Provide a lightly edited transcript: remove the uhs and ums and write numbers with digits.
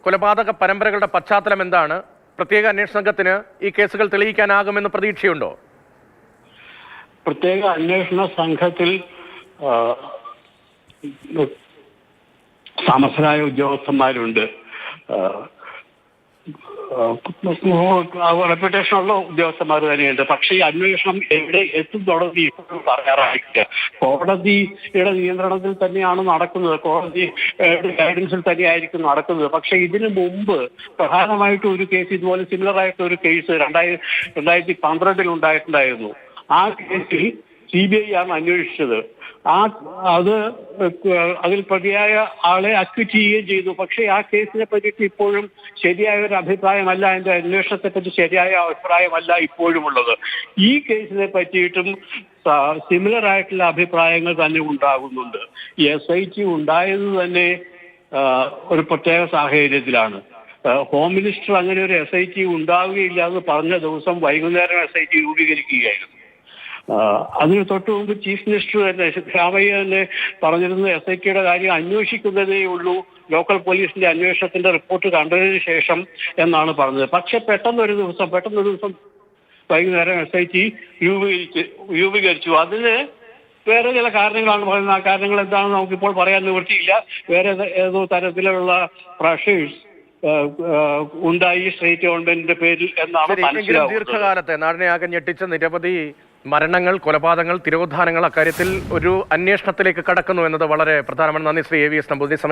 കൊലപാതക പരമ്പരകളുടെ പശ്ചാത്തലം എന്താണ്? പ്രത്യേക അന്വേഷണ സംഘത്തിന് ഈ കേസുകൾ തെളിയിക്കാനാകുമെന്ന് പ്രതീക്ഷയുണ്ടോ? പ്രത്യേക അന്വേഷണ സംഘത്തിൽ സമർത്ഥരായ ഉദ്യോഗസ്ഥന്മാരുണ്ട്, റെപ്യൂട്ടേഷനുള്ള ഉദ്യോഗസ്ഥന്മാർ തന്നെയുണ്ട്. പക്ഷേ ഈ അന്വേഷണം എവിടെ എത്തുന്നുള്ളത് ഇപ്പോഴും പറയാറായിട്ടില്ല. കോടതിയുടെ നിയന്ത്രണത്തിൽ തന്നെയാണ് നടക്കുന്നത്, കോടതിയുടെ ഗൈഡൻസിൽ തന്നെയായിരിക്കും നടക്കുന്നത്. പക്ഷെ ഇതിനു മുമ്പ് പ്രധാനമായിട്ടും ഒരു കേസ്, ഇതുപോലെ സിമിലർ ആയിട്ടുള്ള ഒരു കേസ് 2012 ഉണ്ടായിട്ടുണ്ടായിരുന്നു. ആ കേസിൽ CBI ആണ് അന്വേഷിച്ചത്. അതിൽ പ്രതിയായ ആളെ അക്വിറ്റ് ചെയ്യുകയും ചെയ്തു. പക്ഷേ ആ കേസിനെ പറ്റിയിട്ട് ഇപ്പോഴും ശരിയായ ഒരു അഭിപ്രായമല്ല, അതിന്റെ അന്വേഷണത്തെ പറ്റി ശരിയായ അഭിപ്രായമല്ല ഇപ്പോഴും ഉള്ളത്. ഈ കേസിനെ പറ്റിയിട്ടും സിമിലർ ആയിട്ടുള്ള അഭിപ്രായങ്ങൾ തന്നെ ഉണ്ടാകുന്നുണ്ട്. ഈ SIT ഉണ്ടായത് തന്നെ ഒരു പ്രത്യേക സാഹചര്യത്തിലാണ്. ഹോം മിനിസ്റ്റർ അങ്ങനെ ഒരു SIT ഉണ്ടാവുകയില്ല എന്ന് പറഞ്ഞ ദിവസം വൈകുന്നേരം SIT രൂപീകരിക്കുകയായിരുന്നു. അതിന് തൊട്ട് മുമ്പ് ചീഫ് മിനിസ്റ്റർ തന്നെ രാമയ്യ തന്നെ പറഞ്ഞിരുന്നു SITയുടെ കാര്യം അന്വേഷിക്കുന്നതേ ഉള്ളൂ, ലോക്കൽ പോലീസിന്റെ അന്വേഷണത്തിന്റെ റിപ്പോർട്ട് കണ്ടതിന് ശേഷം എന്നാണ് പറഞ്ഞത്. പക്ഷെ പെട്ടെന്നൊരു ദിവസം വൈകുന്നേരം SIT രൂപീകരിച്ചു. അതിന് വേറെ ചില കാരണങ്ങളാണ് പറയുന്നത്. ആ കാരണങ്ങൾ എന്താണെന്ന് നമുക്കിപ്പോൾ പറയാൻ നിവൃത്തിയില്ല. വേറെ ഏതോ തരത്തിലുള്ള പ്രഷേഴ്സ് ഉണ്ടായി സ്റ്റേറ്റ് ഗവൺമെന്റിന്റെ പേരിൽ എന്നാണ് മനസ്സിലാവുന്നത്. ദീർഘകാലത്തെ നാടിനെ ആകെ ഞെട്ടിച്ച നിരവധി മരണങ്ങൾ, കൊലപാതകങ്ങൾ, തിരോധാനങ്ങൾ അക്കാര്യത്തിൽ ഒരു അന്വേഷണത്തിലേക്ക് കടക്കുന്നു എന്നത് വളരെ പ്രധാനമാണ്. നന്ദി ശ്രീ AVS നമ്പൂതിരി.